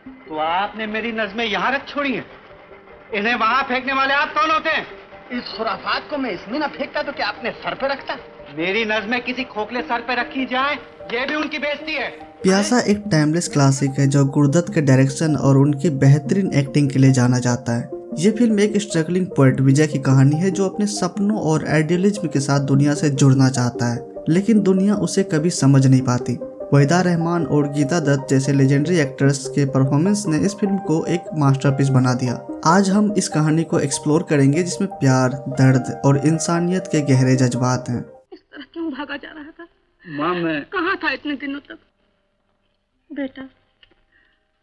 तो आपने मेरी नज़में यहाँ रख छोड़ी हैं? इन्हें वहाँ फेंकने वाले आप कौन होते हैं? इस खुराफात को मैं इसमें न फेंकता तो क्या अपने सर पे रखता? मेरी नज़में किसी खोखले सर पे रखी जाए, ये भी उनकी बेइज्जती है। प्यासा एक टाइमलेस क्लासिक है जो गुरुदत्त के डायरेक्शन और उनकी बेहतरीन एक्टिंग के लिए जाना जाता है। ये फिल्म एक स्ट्रगलिंग पोएट विजय की कहानी है जो अपने सपनों और आइडियलिज्म के साथ दुनिया से जुड़ना चाहता है, लेकिन दुनिया उसे कभी समझ नहीं पाती। वहीदा रहमान और गीता दत्त जैसे लेजेंडरी एक्टर्स के परफॉर्मेंस ने इस फिल्म को एक मास्टरपीस बना दिया। आज हम इस कहानी को एक्सप्लोर करेंगे जिसमें प्यार, दर्द और इंसानियत के गहरे जज्बात हैं। इस तरह क्यों भागा जा रहा था? माँ, मैं कहाँ था इतने दिनों तक? बेटा,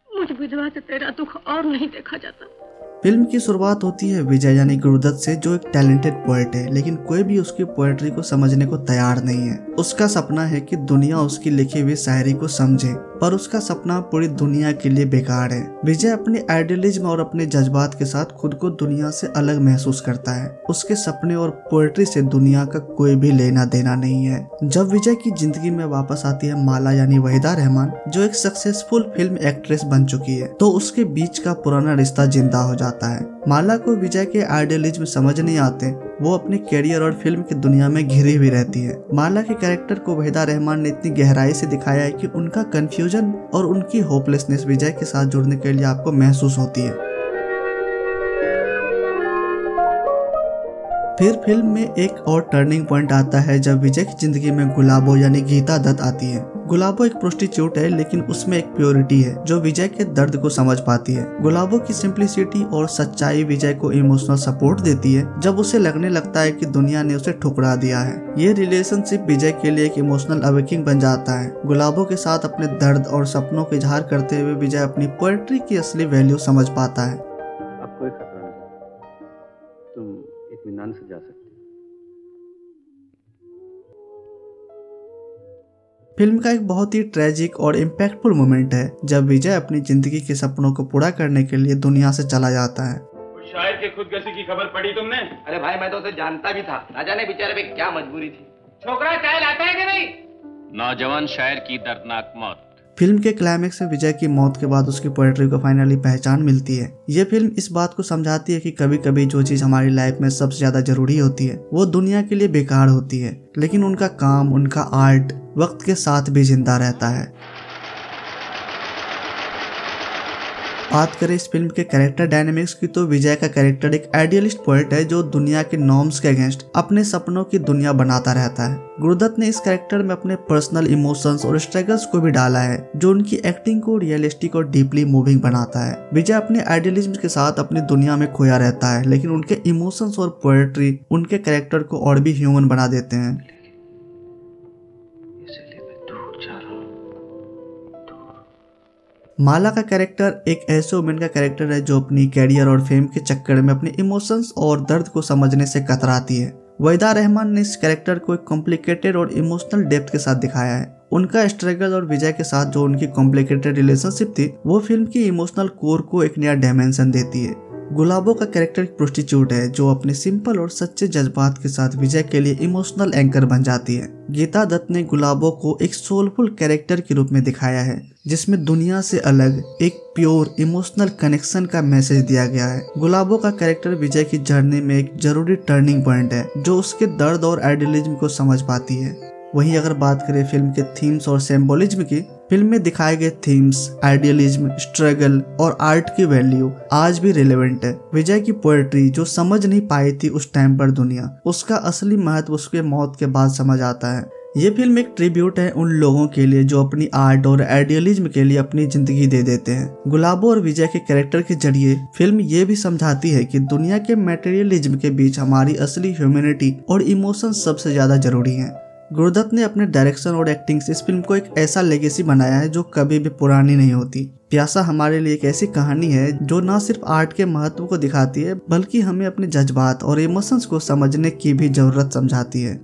मुझ विधवा से तेरा दुख और नहीं देखा जाता। फिल्म की शुरुआत होती है विजय यानी गुरुदत्त से, जो एक टैलेंटेड पोएट है, लेकिन कोई भी उसकी पोएट्री को समझने को तैयार नहीं है। उसका सपना है कि दुनिया उसकी लिखी हुई शायरी को समझे, पर उसका सपना पूरी दुनिया के लिए बेकार है। विजय अपने आइडियलिज्म और अपने जज्बात के साथ खुद को दुनिया से अलग महसूस करता है। उसके सपने और पोएट्री से दुनिया का कोई भी लेना देना नहीं है। जब विजय की जिंदगी में वापस आती है माला यानी वहीदा रहमान, जो एक सक्सेसफुल फिल्म एक्ट्रेस बन चुकी है, तो उसके बीच का पुराना रिश्ता जिंदा हो जाता है। माला को विजय के आइडियलिज्म समझ नहीं आते, वो अपने करियर और फिल्म की दुनिया में घिरी हुई रहती है। माला के कैरेक्टर को वहीदा रहमान ने इतनी गहराई से दिखाया है कि उनका कंफ्यूजन और उनकी होपलेसनेस विजय के साथ जुड़ने के लिए आपको महसूस होती है। फिर फिल्म में एक और टर्निंग पॉइंट आता है जब विजय की जिंदगी में गुलाबो यानी गीता दत्त आती है। गुलाबो एक प्रोस्टिट्यूट है, लेकिन उसमें एक प्योरिटी है जो विजय के दर्द को समझ पाती है। गुलाबो की सिंप्लिसिटी और सच्चाई विजय को इमोशनल सपोर्ट देती है जब उसे लगने लगता है कि दुनिया ने उसे ठुकरा दिया है। ये रिलेशनशिप विजय के लिए एक इमोशनल अवेकिंग बन जाता है। गुलाबो के साथ अपने दर्द और सपनों का इजहार करते हुए विजय अपनी पोएट्री की असली वैल्यू समझ पाता है। अब कोई खतरा नहीं, तुम इत्मीनान से जा सकते। फिल्म का एक बहुत ही ट्रेजिक और इम्पैक्टफुल मोमेंट है जब विजय अपनी जिंदगी के सपनों को पूरा करने के लिए दुनिया से चला जाता है। उस शायर के खुदकुशी की खबर पढ़ी तुमने? अरे भाई, मैं तो उसे जानता भी था, ना जाने बेचारे पे क्या मजबूरी थी। छोकरा चाय लाता है कि नहीं? नौजवान शायर की दर्दनाक मौत। फिल्म के क्लाइमेक्स में विजय की मौत के बाद उसकी पोएट्री को फाइनली पहचान मिलती है। ये फिल्म इस बात को समझाती है कि कभी कभी जो चीज हमारी लाइफ में सबसे ज्यादा जरूरी होती है वो दुनिया के लिए बेकार होती है, लेकिन उनका काम, उनका आर्ट वक्त के साथ भी जिंदा रहता है। बात करें इस फिल्म के कैरेक्टर डायनेमिक्स की, तो विजय का कैरेक्टर एक आइडियलिस्ट पोएट है जो दुनिया के नॉर्म्स के अगेंस्ट अपने सपनों की दुनिया बनाता रहता है। गुरुदत्त ने इस कैरेक्टर में अपने पर्सनल इमोशंस और स्ट्रगल्स को भी डाला है जो उनकी एक्टिंग को रियलिस्टिक और डीपली मूविंग बनाता है। विजय अपने आइडियलिज्म के साथ अपनी दुनिया में खोया रहता है, लेकिन उनके इमोशंस और पोएट्री उनके कैरेक्टर को और भी ह्यूमन बना देते हैं। माला का कैरेक्टर एक ऐसे वुमेन का कैरेक्टर है जो अपनी कैरियर और फेम के चक्कर में अपने इमोशंस और दर्द को समझने से कतराती है। वहीदा रहमान ने इस कैरेक्टर को एक कॉम्प्लिकेटेड और इमोशनल डेप्थ के साथ दिखाया है। उनका स्ट्रगल और विजय के साथ जो उनकी कॉम्प्लिकेटेड रिलेशनशिप थी वो फिल्म की इमोशनल कोर को एक नया डायमेंशन देती है। गुलाबो का कैरेक्टर एक प्रोस्टिट्यूट है जो अपने सिंपल और सच्चे जज्बात के साथ विजय के लिए इमोशनल एंकर बन जाती है। गीता दत्त ने गुलाबो को एक सोलफुल कैरेक्टर के रूप में दिखाया है जिसमें दुनिया से अलग एक प्योर इमोशनल कनेक्शन का मैसेज दिया गया है। गुलाबो का कैरेक्टर विजय की जर्नी में एक जरूरी टर्निंग पॉइंट है जो उसके दर्द और आइडियलिज्म को समझ पाती है। वहीं अगर बात करें फिल्म के थीम्स और सिंबोलिज्म की, फिल्म में दिखाए गए थीम्स, आइडियलिज्म, स्ट्रगल और आर्ट की वैल्यू आज भी रिलेवेंट है। विजय की पोएट्री जो समझ नहीं पाई थी उस टाइम पर दुनिया, उसका असली महत्व उसके मौत के बाद समझ आता है। ये फिल्म एक ट्रिब्यूट है उन लोगों के लिए जो अपनी आर्ट और आइडियलिज्म के लिए अपनी जिंदगी दे देते हैं। गुलाबो और विजय के कैरेक्टर के जरिए फिल्म ये भी समझाती है कि दुनिया के मटेरियलिज्म के बीच हमारी असली ह्यूमैनिटी और इमोशन सबसे ज्यादा जरूरी है। गुरुदत्त ने अपने डायरेक्शन और एक्टिंग से इस फिल्म को एक ऐसा लेगेसी बनाया है जो कभी भी पुरानी नहीं होती। प्यासा हमारे लिए एक ऐसी कहानी है जो न सिर्फ आर्ट के महत्व को दिखाती है बल्कि हमें अपने जज्बात और इमोशंस को समझने की भी जरूरत समझाती है।